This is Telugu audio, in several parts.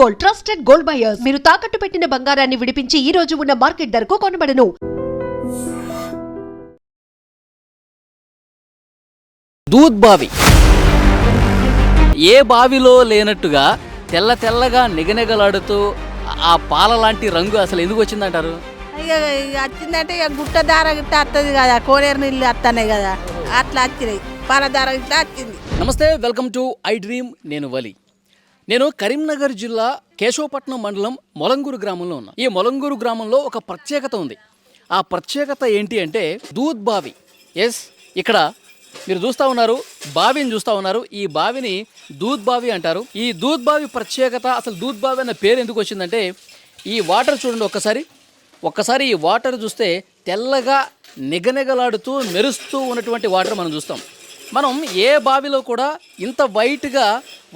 Gold, trusted gold buyers. మీరు తాకట్టు పెట్టిన బంగారాన్ని విడిపించి ఈ రోజు ఉన్న మార్కెట్ ధరకు కొనబడను. దూద్ బావి ఏ బావిలో లేనట్టుగా తెల్ల తెల్లగా నిగనిగలాడుతూ ఆ పాల లాంటి రంగు అసలు ఎందుకు వచ్చిందంటారు? ఇక వచ్చిందంటే ఇక గుట్ట దార గిట్ట వస్తుంది కదా, కోనేరు నీళ్ళు వస్తున్నాయి కదా, అట్లా వచ్చినాయి. పాల దార గిట్లా వచ్చింది. నమస్తే, వెల్కమ్ టు ఐ డ్రీమ్. నేను వలి. నేను కరీంనగర్ జిల్లా కేశవపట్నం మండలం మొలంగూరు గ్రామంలో ఉన్నా. ఈ మొలంగూరు గ్రామంలో ఒక ప్రత్యేకత ఉంది. ఆ ప్రత్యేకత ఏంటి అంటే దూద్ బావి. ఎస్, ఇక్కడ మీరు చూస్తూ ఉన్నారు, బావిని చూస్తూ ఉన్నారు. ఈ బావిని దూద్ బావి అంటారు. ఈ దూద్ బావి ప్రత్యేకత, అసలు దూద్ బావి అన్న పేరు ఎందుకు వచ్చిందంటే ఈ వాటర్ చూడండి ఒక్కసారి ఈ వాటర్ చూస్తే తెల్లగా నిగనిగలాడుతూ మెరుస్తూ ఉన్నటువంటి వాటర్ మనం చూస్తాం. మనం ఏ బావిలో కూడా ఇంత వైట్గా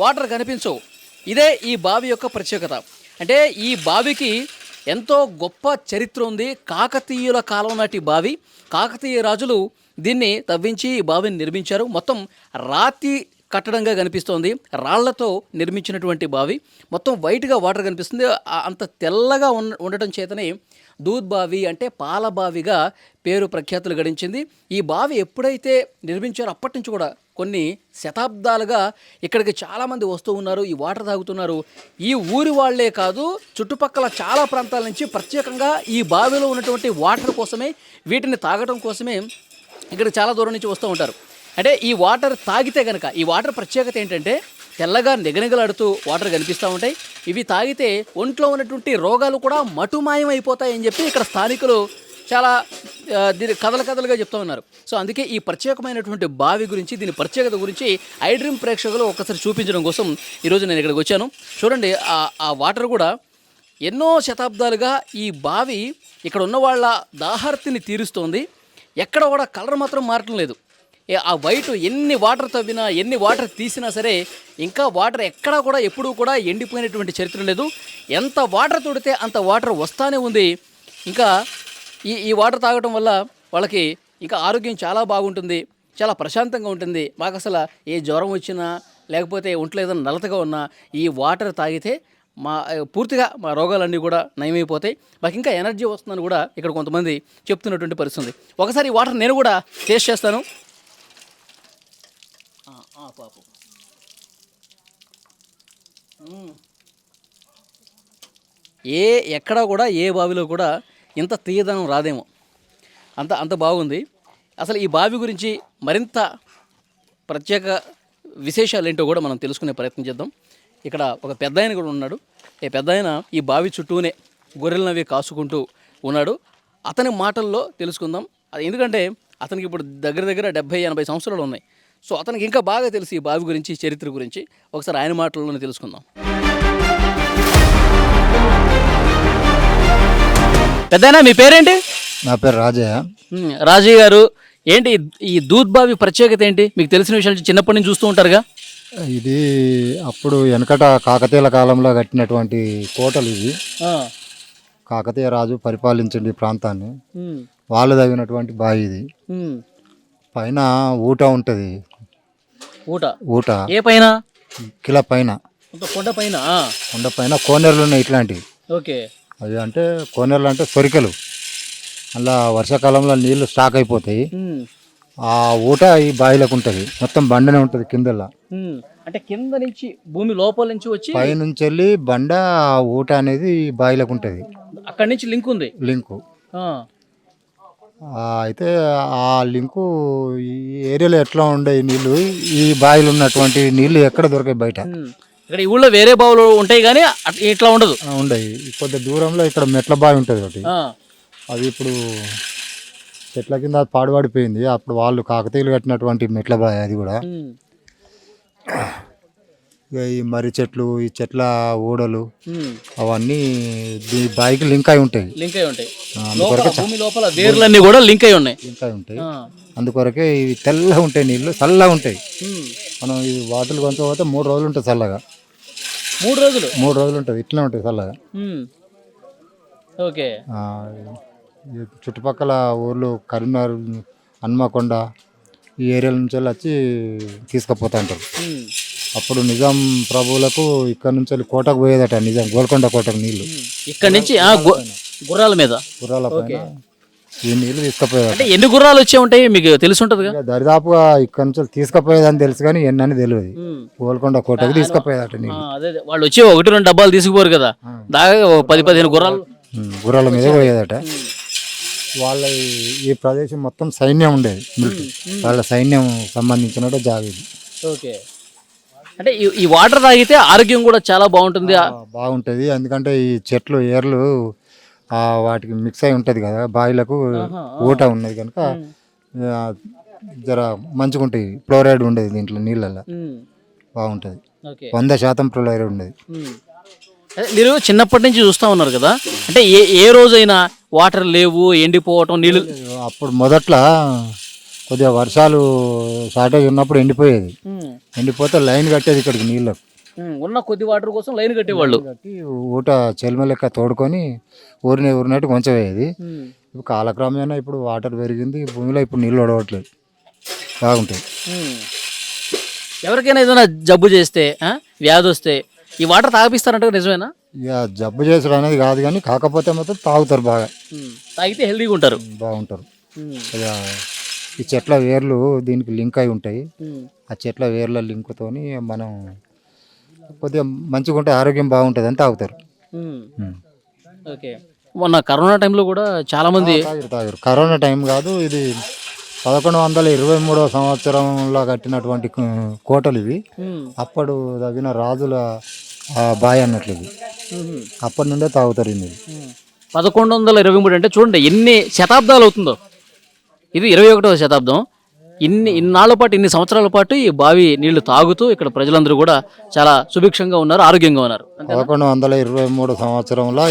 వాటర్ కనిపించవు. ఇదే ఈ బావి యొక్క ప్రత్యేకత. అంటే ఈ బావికి ఎంతో గొప్ప చరిత్ర ఉంది. కాకతీయుల కాలం నాటి బావి. కాకతీయ రాజులు దీన్ని తవ్వించి ఈ బావిని నిర్మించారు. మొత్తం రాతి కట్టడంగా కనిపిస్తోంది. రాళ్లతో నిర్మించినటువంటి బావి. మొత్తం వైట్గా వాటర్ కనిపిస్తుంది. అంత తెల్లగా ఉండటం చేతనే దూద్ బావి అంటే పాల బావిగా పేరు ప్రఖ్యాతులు గడించింది. ఈ బావి ఎప్పుడైతే నిర్మించారో అప్పటి నుంచి కూడా కొన్ని శతాబ్దాలుగా ఇక్కడికి చాలామంది వస్తూ ఉన్నారు, ఈ వాటర్ తాగుతున్నారు. ఈ ఊరి వాళ్లే కాదు, చుట్టుపక్కల చాలా ప్రాంతాల నుంచి ప్రత్యేకంగా ఈ బావిలో ఉన్నటువంటి వాటర్ కోసమే, వీటిని తాగడం కోసమే ఇక్కడ చాలా దూరం నుంచి వస్తూ ఉంటారు. అంటే ఈ వాటర్ తాగితే కనుక, ఈ వాటర్ ప్రత్యేకత ఏంటంటే తెల్లగా నిగనిగలాడుతూ వాటర్ కనిపిస్తూ ఉంటాయి. ఇవి తాగితే ఒంట్లో ఉన్నటువంటి రోగాలు కూడా మటుమాయం అయిపోతాయని చెప్పి ఇక్కడ స్థానికులు చాలా కథలుగా చెప్తూ ఉన్నారు. సో అందుకే ఈ ప్రత్యేకమైనటువంటి బావి గురించి, దీని ప్రత్యేకత గురించి ఐ డ్రీమ్ ప్రేక్షకులు ఒక్కసారి చూపించడం కోసం ఈరోజు నేను ఇక్కడికి వచ్చాను. చూడండి, ఆ వాటర్ కూడా ఎన్నో శతాబ్దాలుగా ఈ బావి ఇక్కడ ఉన్న వాళ్ళ దాహార్తిని తీరుస్తోంది. ఎక్కడ కూడా కలర్ మాత్రం మారటం లేదు. ఆ వైట్ ఎన్ని వాటర్ తవ్వినా, ఎన్ని వాటర్ తీసినా సరే ఇంకా వాటర్ ఎక్కడా కూడా ఎప్పుడూ కూడా ఎండిపోయినటువంటి చరిత్ర లేదు. ఎంత వాటర్ తోడితే అంత వాటర్ వస్తానే ఉంది. ఇంకా ఈ వాటర్ తాగటం వల్ల వాళ్ళకి ఇంకా ఆరోగ్యం చాలా బాగుంటుంది, చాలా ప్రశాంతంగా ఉంటుంది. మాకు అసలు ఏ జ్వరం వచ్చినా లేకపోతే ఒంట్లో ఏదైనా నలతగా ఉన్నా ఈ వాటర్ తాగితే పూర్తిగా మా రోగాలన్నీ కూడా నయమైపోతాయి. మాకు ఇంకా ఎనర్జీ వస్తుందని కూడా ఇక్కడ కొంతమంది చెప్తున్నటువంటి పరిస్థితి. ఒకసారి ఈ వాటర్ నేను కూడా టేస్ట్ చేస్తాను. పాపం ఎక్కడా కూడా ఏ బావిలో కూడా ఇంత తీయదనం రాదేమో, అంత బాగుంది. అసలు ఈ బావి గురించి మరింత ప్రత్యేక విశేషాలు ఏంటో కూడా మనం తెలుసుకునే ప్రయత్నం చేద్దాం. ఇక్కడ ఒక పెద్ద ఆయన కూడా ఉన్నాడు. ఈ పెద్ద ఆయన ఈ బావి చుట్టూనే గొర్రెలనవి కాసుకుంటూ ఉన్నాడు. అతని మాటల్లో తెలుసుకుందాం. ఎందుకంటే అతనికి ఇప్పుడు దగ్గర 70-80 సంవత్సరాలు ఉన్నాయి. సో అతనికి ఇంకా బాగా తెలుసు ఈ బావి గురించి, చరిత్ర గురించి. ఒకసారి ఆయన మాటల్లోనే తెలుసుకుందాం. పెద్దయినా మీ పేరేంటి? నా పేరు రాజయ్య. రాజయ్య గారు, ఏంటి ఈ దూద్ బావి ప్రత్యేకత ఏంటి? మీకు తెలిసిన విషయాలు చిన్నప్పటి నుంచి చూస్తూ ఉంటారుగా. ఇది అప్పుడు వెనకట కాకతీయుల కాలంలో కట్టినటువంటి కోటలు ఇవి. కాకతీయ రాజు పరిపాలించండి ఈ ప్రాంతాన్ని. వాళ్ళు తవ్వినటువంటి బావి ఇది. పైన ఊట ఉంటుంది. ఊట ఏ పైన? కిల పైన, కొండ పైన కోనేరులు ఉన్నాయి ఇట్లాంటివి. ఓకే. అవి అంటే కోనేరులు అంటే సొరికలు. అలా వర్షాకాలంలో నీళ్లు స్టాక్ అయిపోతాయి. ఆ ఊట ఈ బావిలకు ఉంటుంది. మొత్తం బండనే ఉంటుంది కిందలా. అంటే కింద నుంచి భూమి లోపల నుంచి వచ్చి పై నుంచి వెళ్ళి బండ ఊట అనేది బావిలకు ఉంటుంది. అక్కడి నుంచి లింక్ ఉంది. లింకు అయితే ఆ లింకు ఈ ఏరియాలో ఎట్లా ఉండే నీళ్లు, ఈ బావిలో ఉన్నటువంటి నీళ్లు ఎక్కడ దొరికాయి బయట. ఇక్కడ ఈ ఊళ్ళో వేరే బావులు ఉంటాయి కానీ ఇట్లా ఉండదు. ఉండయి. కొద్ది దూరంలో ఇక్కడ మెట్ల బావి ఉంటుంది ఒకటి. అది ఇప్పుడు చెట్ల కింద పాడుపడిపోయింది. అప్పుడు వాళ్ళు కాకతీయులు కట్టినటువంటి మెట్ల బావి అది కూడా. ఈ మర్రి చెట్లు, ఈ చెట్ల ఊడలు అవన్నీ ఈ బావికి లింక్ అయి ఉంటాయి. వేర్లన్నీ కూడా లింక్ అయి ఉంటాయి. అందుకొరకే ఇవి తెల్లగా ఉంటాయి, నీళ్ళు చల్లగా ఉంటాయి. మనం ఈ వాటర్ కొంచెం 3 రోజులు ఉంటుంది చల్లగా. 3 రోజులు ఉంటుంది, ఇట్లా ఉంటుంది చల్లగా. ఓకే. చుట్టుపక్కల ఊర్లు కరీంనగర్, హన్మకొండ ఈ ఏరియాల నుంచి వచ్చి తీసుకుపోతా ఉంటారు. అప్పుడు నిజాం ప్రభువులకు ఇక్కడ నుంచి వెళ్ళి కోటకు పోయేదట, నిజాం గోల్కొండ కోటకు నీళ్లు ఇక్కడ నుంచి గుర్రాల మీద గుర్రాల పైన ఈ నీళ్లు తీసుకుపోయేదట. అంటే ఎన్ని గుర్రాలు వచ్చే ఉంటాయి మీకు తెలిసి ఉంటుందిగా? ఇక దరిదాపుగా ఇక్కడ నుంచి తీసుకుపోయేదని తెలుసు కానీ ఎన్నని తెలియదు. గోల్కొండ కోటకు తీసుకుపోయేదట నీళ్ళు. అదే వాళ్ళు వచ్చి 1-2 డబ్బాలు తీసుకుపోరు కదా, దాదాపు 10-15 గుర్రాలు గుర్రాల మీద పోయేదట. వాళ్ళ ఈ ప్రదేశం మొత్తం సైన్యం ఉండేది, మిలిటరీ వాళ్ళ సైన్యం సంబంధించిన జాగేది. ఓకే. అంటే ఈ వాటర్ తాగితే ఆరోగ్యం కూడా చాలా బాగుంటుంది. బాగుంటుంది ఎందుకంటే ఈ చెట్లు ఏర్లు వాటికి మిక్స్ అయి ఉంటుంది కదా, బావిలకు ఊట ఉన్నది కనుక జర మంచిగా ఉంటుంది. ఫ్లోరైడ్ ఉండేది దీంట్లో నీళ్ళల్లో, బాగుంటుంది. 100% ఫ్లోరైడ్ ఉండేది. మీరు చిన్నప్పటి నుంచి చూస్తూ ఉన్నారు కదా, అంటే ఏ రోజైనా వాటర్ లేవు, ఎండిపోవటం, నీళ్ళు అప్పుడు మొదట్లో కొద్దిగా వర్షాలు షార్టేజ్ ఉన్నప్పుడు ఎండిపోయేది. ఎండిపోతే లైన్ కట్టేది ఇక్కడికి నీళ్ళకు. ఉన్న కొద్ది వాటర్ కోసం లైన్ కట్టేవాళ్ళు. కట్టి ఊట చెల్మ లెక్క తోడుకొని ఊరినట్టు కొంచెమయ్యేది. ఇప్పుడు కాలక్రమేణా ఇప్పుడు వాటర్ పెరిగింది, భూమిలో ఇప్పుడు నీళ్ళు ఒడవట్లేదు, బాగుంటుంది. ఎవరికైనా ఏదైనా జబ్బు చేస్తే, వ్యాధి వస్తే ఈ వాటర్ తాగిపిస్తారంటే నిజమేనా? ఇక జబ్బు చేసుడు అనేది కాదు కానీ కాకపోతే మాత్రం తాగుతారు, బాగా తాగితే హెల్తీగా ఉంటారు, బాగుంటారు. ఇక ఈ చెట్ల వేర్లు దీనికి లింక్ అయి ఉంటాయి. ఆ చెట్ల వేర్ల లింక్తోని మనం కొద్దిగా మంచిగా ఉంటే ఆరోగ్యం బాగుంటుంది అని తాగుతారు. ఓకే. మొన్న కరోనా టైంలో కూడా చాలా మంది తాగారు. కరోనా టైం కాదు, ఇది 1123వ సంవత్సరంలో కట్టినటువంటి కోటలు ఇవి. అప్పుడు తగిన రాజుల బాయ్ అన్నట్లు ఇది. అప్పటి నుండే తాగుతారు ఇది. 1123 అంటే చూడండి ఎన్ని శతాబ్దాలు అవుతుందో. ఇది 21వ శతాబ్దం. ఇన్నాళ్ల పాటు, ఇన్ని సంవత్సరాల పాటు ఈ బావి నీళ్లు తాగుతూ ఇక్కడ ప్రజలందరూ కూడా చాలా సుభిక్షంగా ఉన్నారు, ఆరోగ్యంగా ఉన్నారు. 1123 సంవత్సరంలో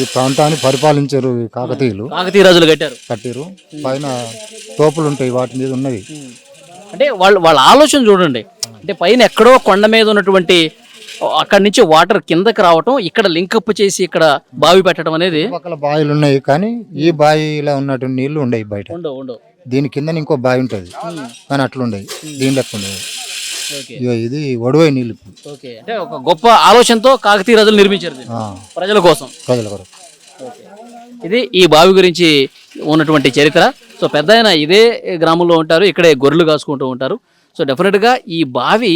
ఈ ప్రాంతాన్ని పరిపాలించారు కాకతీయులు. కాకతీయ రాజులు కట్టారు. పైన తోపులు ఉంటాయి, వాటి మీద ఉన్నది. అంటే వాళ్ళ ఆలోచన చూడండి. అంటే పైన ఎక్కడో కొండ మీద ఉన్నటువంటి అక్కడి నుంచి వాటర్ కిందకి రావటం, ఇక్కడ లింకప్ చేసి ఇక్కడ బావి పెట్టడం అనేది. పక్కల బావిలు ఉన్నాయి కానీ ఈ బావిలో ఉన్నటువంటి నీళ్లు ఉండవు బయట. ఉండవు. దీని కింద ఇంకో బావి ఉంటుంది కానీ అట్లుండేది, దీని లెక్క ఉండేది. ఇది ఒడవై నీళ్ళు. అంటే ఒక గొప్ప ఆలోచనతో కాకతీయ రాజులు నిర్మించారు ప్రజల కోసం. ఇది ఈ బావి గురించి ఉన్నటువంటి చరిత్ర. సో పెద్ద ఆయన ఇదే గ్రామంలో ఉంటారు, ఇక్కడే గొర్రెలు కాసుకుంటూ ఉంటారు. సో డెఫినెట్గా ఈ బావి,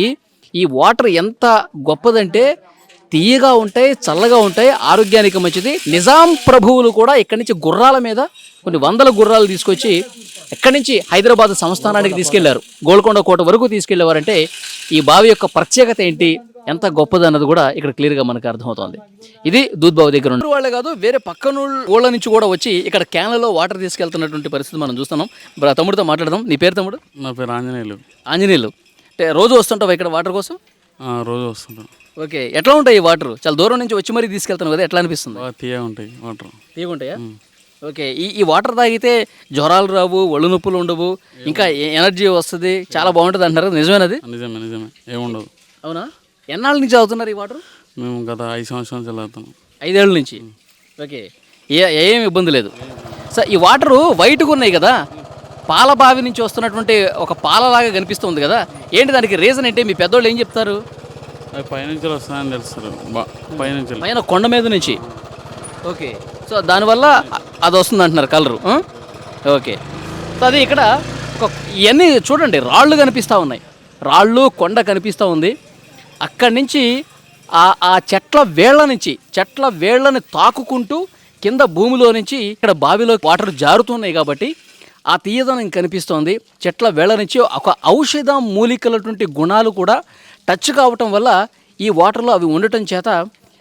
ఈ వాటర్ ఎంత గొప్పదంటే తీయగా ఉంటాయి, చల్లగా ఉంటాయి, ఆరోగ్యానికి మంచిది. నిజాం ప్రభువులు కూడా ఇక్కడి నుంచి గుర్రాల మీద కొన్ని వందల గుర్రాలు తీసుకొచ్చి ఎక్కడి నుంచి హైదరాబాద్ సంస్థానానికి తీసుకెళ్లారు, గోల్కొండ కోట వరకు తీసుకెళ్లేవారంటే ఈ బావి యొక్క ప్రత్యేకత ఏంటి, ఎంత గొప్పది అన్నది కూడా ఇక్కడ క్లియర్గా మనకు అర్థమవుతుంది. ఇది దూద్బావి దగ్గర ఉన్న వాళ్ళే కాదు, వేరే పక్కన ఊళ్ళ నుంచి కూడా వచ్చి ఇక్కడ క్యాన్లలో వాటర్ తీసుకెళ్తున్నటువంటి పరిస్థితి మనం చూస్తున్నాం. తమ్ముడితో మాట్లాడదాం. నీ పేరు తమ్ముడు? నా పేరు ఆంజనేయులు. ఆంజనేయులు. అంటే రోజు వస్తుంటావా ఇక్కడ వాటర్ కోసం? రోజు వస్తుంటాను. ఓకే. ఎట్లా ఉంటాయి ఈ వాటర్? చాలా దూరం నుంచి వచ్చి మరీ తీసుకెళ్తాను కదా, ఎట్లా అనిపిస్తుంది? తీయగా ఉంటాయి వాటర్. తీయగా ఉంటాయా? ఓకే. ఈ వాటర్ తాగితే జ్వరాలు రావు, ఒళ్ళు నొప్పులు ఉండవు, ఇంకా ఎనర్జీ వస్తుంది, చాలా బాగుంటుంది అంటారు, నిజమేనది? నిజమే, ఏముండదు. అవునా? ఎన్నాళ్ళ నుంచి అవుతున్నారు ఈ వాటర్? మేము గత 5 సంవత్సరాల నుంచి చదువుతాం. 5 ఏళ్ళ నుంచి. ఓకే. ఏం ఇబ్బంది లేదు. సార్ ఈ వాటరు వైట్గా ఉన్నాయి కదా, పాల బావి నుంచి వస్తున్నటువంటి ఒక పాలలాగా కనిపిస్తుంది కదా, ఏంటి దానికి రీజన్ ఏంటి? మీ పెద్దోళ్ళు ఏం చెప్తారు? అవి పైనుంచి వస్తాయని తెలుస్తారు, పైన కొండ మీద నుంచి. ఓకే. సో దానివల్ల అది వస్తుంది అంటున్నారు కలరు. ఓకే. సో అది ఇక్కడ ఇవన్నీ చూడండి, రాళ్ళు కనిపిస్తూ ఉన్నాయి, రాళ్ళు కొండ కనిపిస్తూ ఉంది. అక్కడి నుంచి ఆ చెట్ల వేళ్ళని తాకుకుంటూ కింద భూమిలో నుంచి ఇక్కడ బావిలో వాటర్ జారుతున్నాయి కాబట్టి ఆ తీయదనం కనిపిస్తోంది. చెట్ల వేళ్ళ నుంచి ఒక ఔషధ మూలికలటువంటి గుణాలు కూడా టచ్ కావటం వల్ల ఈ వాటర్లో అవి ఉండటం చేత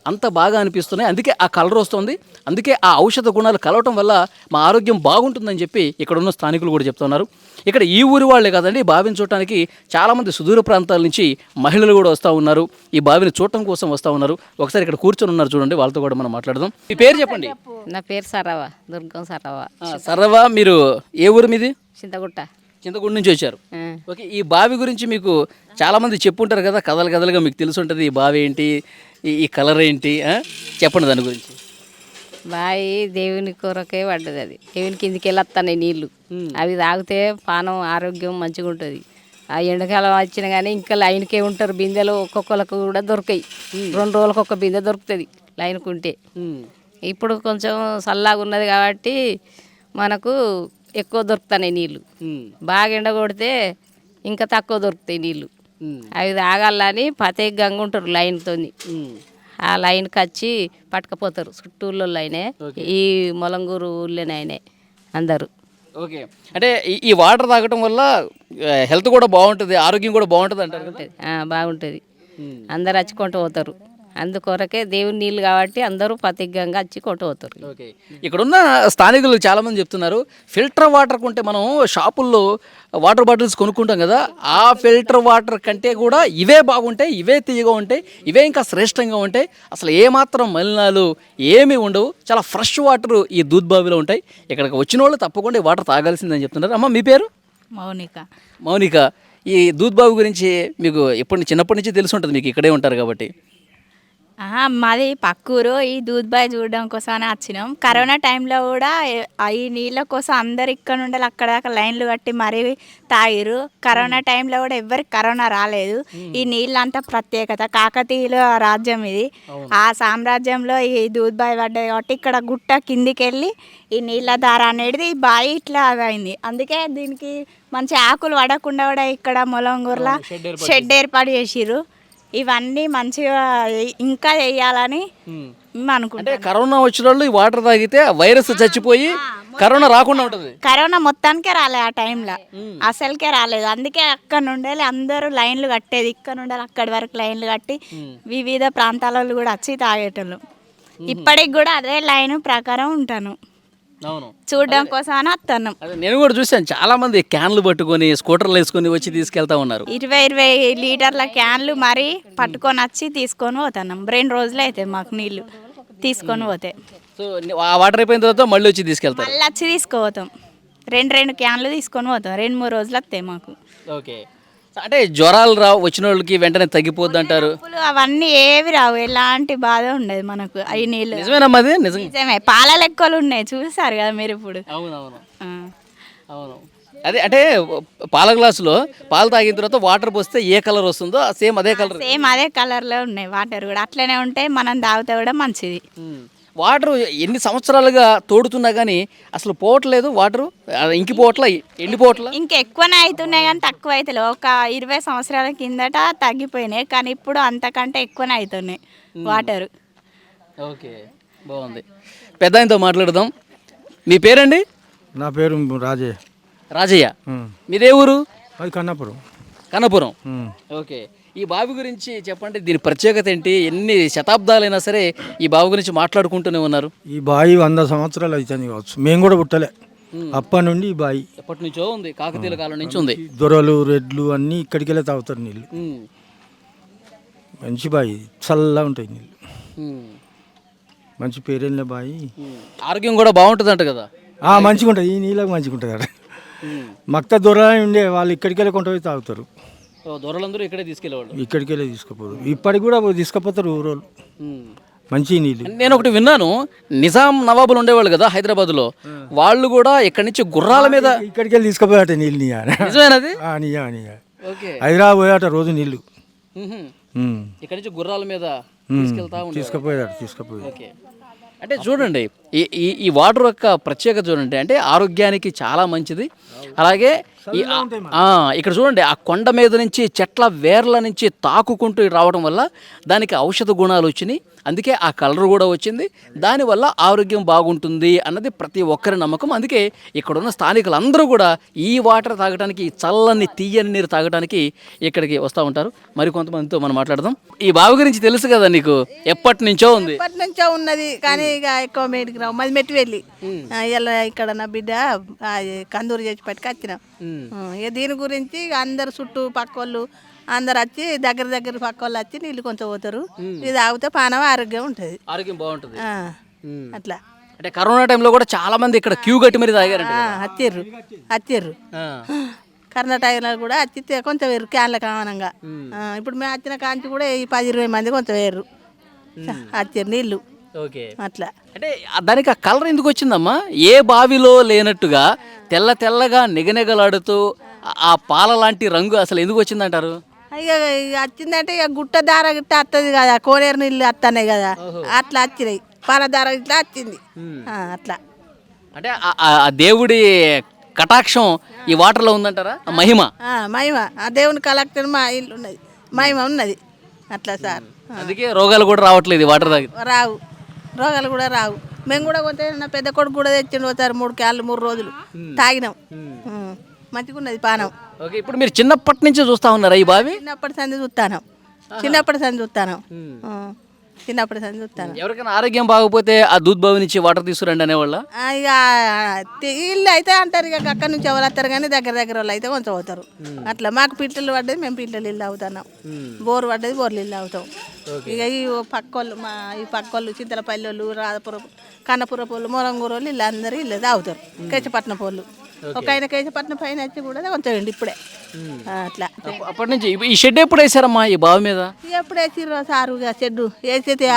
అంత బాగా అనిపిస్తున్నాయి. అందుకే ఆ కలర్ వస్తుంది, అందుకే ఆ ఔషధ గుణాలు కలవటం వల్ల మా ఆరోగ్యం బాగుంటుందని చెప్పి ఇక్కడ ఉన్న స్థానికులు కూడా చెప్తున్నారు. ఇక్కడ ఈ ఊరి వాళ్ళే కాదండి, బావిని చూడటానికి చాలామంది సుదూర ప్రాంతాల నుంచి మహిళలు కూడా వస్తూ ఉన్నారు, ఈ బావిని చూడటం కోసం వస్తూ ఉన్నారు. ఒకసారి ఇక్కడ కూర్చొని ఉన్నారు చూడండి, వాళ్ళతో కూడా మనం మాట్లాడదాం. మీ పేరు చెప్పండి. నా పేరు సరవ, దుర్గం సరవ. సరవ. మీరు ఏ ఊరు మీది? చింతగుట్ట నుంచి వచ్చారు. ఓకే. ఈ బావి గురించి మీకు చాలామంది చెప్పుంటారు కదా, కథలుగా మీకు తెలిసి ఉంటుంది. ఈ బావి ఏంటి, ఈ కలర్ ఏంటి, చెప్పండి దాని గురించి. బావి దేవుని కొరకే పడ్డది, అది దేవుని కిందికి వెళ్ళొస్తాయి నీళ్ళు, అవి తాగితే పానం ఆరోగ్యం మంచిగా ఉంటుంది. ఆ ఎండాకాలం వచ్చినా కానీ ఇంకా లైన్కే ఉంటారు బిందెలు ఒక్కొక్కరికి కూడా దొరకాయి 2 రోజులకు ఒక బిందె దొరుకుతుంది లైన్కి ఉంటే. ఇప్పుడు కొంచెం చల్లగా ఉన్నది కాబట్టి మనకు ఎక్కువ దొరుకుతున్నాయి నీళ్ళు. బాగా ఎండ కొడితే ఇంకా తక్కువ దొరుకుతాయి నీళ్ళు. అవి తాగాలని ప్రత్యేకంగా ఉంటారు లైన్తో. ఆ లైన్కి వచ్చి పట్టుకపోతారు చుట్టూళ్ళో అయినే ఈ మొలంగూరు ఊళ్ళోనైనా అందరూ. ఓకే, అంటే ఈ వాటర్ తాగటం వల్ల హెల్త్ కూడా బాగుంటుంది, ఆరోగ్యం కూడా బాగుంటుంది అంటారు కదా? బాగుంటుంది. అందరు వచ్చి కొంటూ పోతారు. అందుకొరకే దేవుని నీళ్ళు కాబట్టి అందరూ ప్రతిజ్ఞంగా వచ్చి కొంటూ పోతారు. ఓకే, ఇక్కడున్న స్థానికులు చాలామంది చెప్తున్నారు ఫిల్టర్ వాటర్ కొంటే మనం షాపుల్లో వాటర్ బాటిల్స్ కొనుక్కుంటాం కదా, ఆ ఫిల్టర్ వాటర్ కంటే కూడా ఇవే బాగుంటాయి, ఇవే తీయగా ఉంటాయి, ఇవే ఇంకా శ్రేష్టంగా ఉంటాయి, అసలు ఏమాత్రం మలినాలు ఏమీ ఉండవు, చాలా ఫ్రెష్ వాటర్ ఈ దూద్ బావిలో ఉంటాయి. ఇక్కడికి వచ్చిన వాళ్ళు తప్పకుండా ఈ వాటర్ తాగాల్సిందని చెప్తున్నారు. అమ్మ మీ పేరు? మౌనిక. ఈ దూద్ బావి గురించి మీకు చిన్నప్పటి నుంచి తెలిసి ఉంటుంది, మీకు ఇక్కడే ఉంటారు కాబట్టి. మాది పక్కూరు. ఈ దూద్బాయ్ చూడడం కోసమని వచ్చినాం. కరోనా టైంలో కూడా ఈ నీళ్ళ కోసం అందరు ఇక్కడ నుండి అక్కడ దాకా లైన్లు కట్టి మరీ తాగిరు. కరోనా టైంలో కూడా ఎవరికి కరోనా రాలేదు. ఈ నీళ్ళంతా ప్రత్యేకత, కాకతీయుల రాజ్యం ఇది. ఆ సామ్రాజ్యంలో ఈ దూద్బాయ్ పడ్డది కాబట్టి ఇక్కడ గుట్ట కిందికి వెళ్ళి ఈ నీళ్ళ దార అనేది ఈ బావి ఇట్లా అయింది. అందుకే దీనికి మంచి ఆకులు పడకుండా కూడా ఇక్కడ మొలంగూరులో షెడ్ ఏర్పాటు చేసిర్రు. ఇవన్నీ మంచిగా ఇంకా వేయాలని అనుకుంటున్నాం. అంటే కరోనా వచ్చిన వాళ్ళు ఈ వాటర్ తాగితే వైరస్ చచ్చిపోయి కరోనా రాకుండా ఉంటుంది. కరోనా మొత్తానికే రాలేదు ఆ టైంలో, అసలుకే రాలేదు. అందుకే అక్కడ నుండి అందరూ లైన్లు కట్టేది. ఇక్కడ నుండి అక్కడి వరకు లైన్లు కట్టి వివిధ ప్రాంతాలలో కూడా వచ్చి తాగేటోళ్ళు. ఇప్పటికి కూడా అదే లైన్ ప్రకారం ఉంటాను, చూడడం కోసం అని వస్తున్నాం. నేను కూడా చూసాను, చాలా మంది క్యాన్లు పట్టుకొని స్కూటర్లు వేసుకొని వచ్చి తీసుకెళ్తా ఉన్నారు. 20 లీటర్ల క్యాన్లు మరీ పట్టుకొని వచ్చి తీసుకొని పోతున్నాం. 2 రోజులు అయితే మాకు నీళ్లు తీసుకొని పోతే. సో ఆ వాటర్ అయిపోయిన తర్వాత మళ్ళీ వచ్చి తీసుకెళ్తారు? మళ్ళీ వచ్చి తీసుకుపోతాం. 2 క్యాన్లు తీసుకొని పోతాం. 2-3 రోజులు వస్తాయి మాకు. ఓకే, అంటే జ్వరాలు వచ్చిన వాళ్ళకి వెంటనే తగ్గిపోద్ది అంటారు. అవన్నీ ఏవి రావు, ఎలాంటి బాధ ఉండదు మనకు. అవి నీళ్ళు నిజమేనమ్మా? అది నిజమే. పాల లెక్కలు ఉన్నాయి, చూసారు కదా మీరు ఇప్పుడు. అవునవును అవును. అదే అంటే పాల గ్లాసులో పాలు తాగిన తర్వాత వాటర్ పోస్తే ఏ కలర్ వస్తుందో సేమ్ అదే కలర్లో ఉన్నాయి వాటర్ కూడా. అట్లనే ఉంటే మనం తాగితే కూడా మంచిది. వాటర్ ఎన్ని సంవత్సరాలుగా తోడుతున్నా కానీ అసలు పోవట్లేదు వాటరు, ఇంకిపోవట్ల, ఎండిపోవట్ల. ఇంకా ఎక్కువనే అవుతున్నాయి కానీ తక్కువ అవుతలేవు. ఒక 20 సంవత్సరాల కిందట తగ్గిపోయినాయి, కానీ ఇప్పుడు అంతకంటే ఎక్కువనే అవుతున్నాయి వాటరు. ఓకే, బాగుంది. పెద్ద ఆయనతో మాట్లాడదాం. మీ పేరండి? నా పేరు రాజయ్య. మీదే ఊరు? అది కన్నపురం. ఓకే, ఈ బావి గురించి చెప్పండి, దీని ప్రత్యేకత ఏంటి? ఎన్ని శతాబ్దాలైనా సరే ఈ బావి గురించి మాట్లాడుకుంటూనే ఉన్నారు. ఈ బావి 100 సంవత్సరాలు అవుతుంది కావచ్చు, మేము కూడా పుట్టలే. అప్పటి నుండి ఈ బావి ఎప్పటి నుంచో ఉంది, కాకతీయుల కాలం నుంచి ఉంది. దొరలు రెడ్లు అన్నీ ఇక్కడికి వెళ్ళి తాగుతారు నీళ్ళు. మంచి బావి, చల్లగా ఉంటాయి నీళ్ళు. మంచి పేరెళ్ళిన బావి. ఆరోగ్యం కూడా బాగుంటుంది అంట కదా? మంచిగా ఉంటుంది, ఈ నీళ్ళకి మంచిగా ఉంటుంది అక్కడ. మక్త దొర ఉండే వాళ్ళు ఇక్కడికి వెళ్ళి కొంట పోయి తాగుతారు. దొరలందరూ ఇక్కడే తీసుకెళ్ళేవాళ్ళు? ఇక్కడికి వెళ్ళి తీసుకుపోరు, ఇప్పటికి కూడా తీసుకుపోతారు ఊరోళ్ళు. మంచి నీళ్ళు. నేను ఒకటి విన్నాను, నిజాం నవాబులు ఉండేవాళ్ళు కదా హైదరాబాద్లో, వాళ్ళు కూడా ఇక్కడి నుంచి గుర్రాల మీద ఇక్కడికి వెళ్ళి తీసుకుపోయాట నీళ్ళు. నిజమేనది? హైదరాబాద్ పోయాట రోజు నీళ్ళు. ఇక్కడి నుంచి గుర్రాల మీద తీసుకుపోయాడు. ఓకే, అంటే చూడండి ఈ వాటర్ యొక్క ప్రత్యేకత చూడండి, అంటే ఆరోగ్యానికి చాలా మంచిది. అలాగే ఇక్కడ చూడండి, ఆ కొండ మీద నుంచి చెట్ల వేర్ల నుంచి తాకుకుంటూ రావడం వల్ల దానికి ఔషధ గుణాలు వచ్చినాయి, అందుకే ఆ కలర్ కూడా వచ్చింది. దానివల్ల ఆరోగ్యం బాగుంటుంది అన్నది ప్రతి ఒక్కరి నమ్మకం. అందుకే ఇక్కడున్న స్థానికులందరూ కూడా ఈ వాటర్ తాగడానికి, చల్లని తీయని నీరు తాగడానికి ఇక్కడికి వస్తూ ఉంటారు. మరి కొంతమందితో మనం మాట్లాడదాం. ఈ బావి గురించి తెలుసు కదా నీకు? ఎప్పటి నుంచో ఉంది? ఎప్పటి నుంచో ఉన్నది, కానీ ఇక ఎక్కువ మేడికి రావు. మళ్ళీ మెట్టి వెళ్ళి ఇలా ఇక్కడ నా బిడ్డ కందూరు చేసి పట్టుకు వచ్చినాం. ఇక దీని గురించి అందరు చుట్టూ పక్క వాళ్ళు అందరు వచ్చి దగ్గర పక్క వాళ్ళు వచ్చి నీళ్ళు కొంచెం పోతారు. ఇది తాగితే పానం ఆరోగ్యం ఉంటుంది, ఆరోగ్యం బాగుంటుంది. అట్లా. అంటే కరోనా టైంలో కూడా చాలా మంది ఇక్కడ క్యూ కట్టి మరి తాగారంట. వచ్చిర్రు కరోనా టైంలో కూడా వచ్చి కొంచెం వేరు క్యాన్ల కామనంగా. ఇప్పుడు మేము వచ్చిన కాంచి కూడా ఈ 10-20 మంది కొంచెం వేరు వచ్చిర్రు నీళ్ళు. ఓకే, అట్లా. అంటే దానికి ఆ కలర్ ఎందుకు వచ్చిందమ్మా? ఏ బావిలో లేనట్టుగా తెల్లగా నిగనిగలాడుతూ ఆ పాల లాంటి రంగు అసలు ఎందుకు వచ్చిందంటారు? ఇక వచ్చిందంటే ఇక గుట్ట దార గిట్ట వస్తుంది కదా, కోనేరు నీళ్ళు వస్తున్నాయి కదా, అట్లా వచ్చినాయి. పాల దార ఇట్లా వచ్చింది. అట్లా అంటే ఆ దేవుడి కటాక్షం ఈ వాటర్లో ఉందంటారా? ఆ మహిమ మహిమ ఆ దేవుని కలెక్టర్ మా ఇల్లు ఉన్నది, మహిమ ఉన్నది అట్లా సార్. అందుకే రోగాలు కూడా రావట్లేదు ఈ వాటర్ తాగి. రావు, రోగాలు కూడా రావు. మేము కూడా కొంత నా పెద్ద కొడుకు కూడా తెచ్చిండు ఒకసారి 3 క్యాన్లు 3 రోజులు తాగినాం. మంచిగా ఉన్నది పానం. ఓకే, ఇప్పుడు మీరు చిన్నప్పటి నుంచి చూస్తా ఉన్నారా ఈ బావి? చిన్నప్పటి సంది చూస్తాను, చిన్నప్పటి సంది చూస్తాను, చిన్నప్పటి సంది చూస్తాను. ఎవరికైనా ఆరోగ్యం బాగపోతే ఆ దూద్ బావి నుంచి వాటర్ తీసుకురండి అనేవాళ్ళ? ఇక ఇల్లు అయితే అంటారు, ఇక అక్కడి నుంచి ఎవరు వస్తారు కానీ దగ్గర వాళ్ళు అయితే కొంచెం అవుతారు. అట్లా మాకు పిట్టలు పడ్డది, మేము పిట్టలు ఇల్లు అవుతున్నాం. బోరు పడ్డది, బోర్లు ఇల్లు అవుతాం. ఇక ఈ పక్కోళ్ళు ఈ పక్కోళ్ళు చింతలపల్లి వాళ్ళు, రాధపురం, కన్నపురం వాళ్ళు, మొరంగూరు వాళ్ళు ఇల్లు అందరూ ఇల్లు తాగుతారు. కేశపట్నం వాళ్ళు ఒక ఆయన కేశపట్నం పైన వచ్చి కూడా కొంచెం ఇప్పుడే అట్లా. అప్పటి నుంచి ఈ షెడ్ ఎప్పుడు వేసారమ్మా ఈ బావి మీద? ఎప్పుడు వేసిర్రు సారు షెడ్ వేసి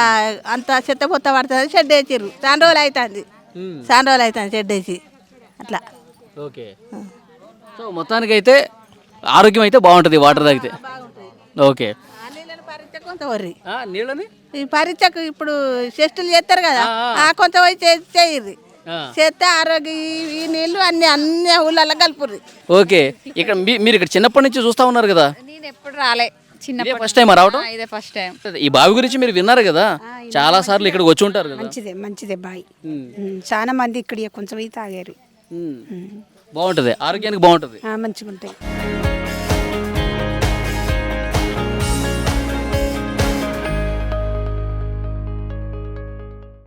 అంత చెత్త పొత్త పడుతుంది, షెడ్ వేసిర్రు. చాలా రోజులు అవుతుంది షెడ్ వేసి అట్లా. ఓకే, సో మొత్తానికైతే ఆరోగ్యం అయితే బాగుంటుంది వాటర్ తాగితే. ఓకే, కొంత వర్రి నీళ్ళని ఈ పరీక్షకు ఇప్పుడు టెస్టులు చేస్తారు కదా, కొంత పోయి చేయర్రి, చేస్తే ఆరోగ్య ఈ నీళ్ళు అన్ని ఊళ్ళల్లో కలుపుర్రి. ఓకే, ఇక్కడ మీరు ఇక్కడ చిన్నప్పటి నుంచి చూస్తా ఉన్నారు కదా? నేను ఎప్పుడు రాలే, చిన్న ఫస్ట్ టైం రావటం? ఇదే ఫస్ట్ టైం. ఈ బావి గురించి మీరు విన్నారు కదా, చాలా సార్లు ఇక్కడికి వచ్చి ఉంటారు కదా? మంచిదే బాయ్. చాలా మంది ఇక్కడ కొంచెం తాగారు. బాగుంటుంది, ఆరోగ్యానికి బాగుంటుంది. మంచిగా ఉంటాయి.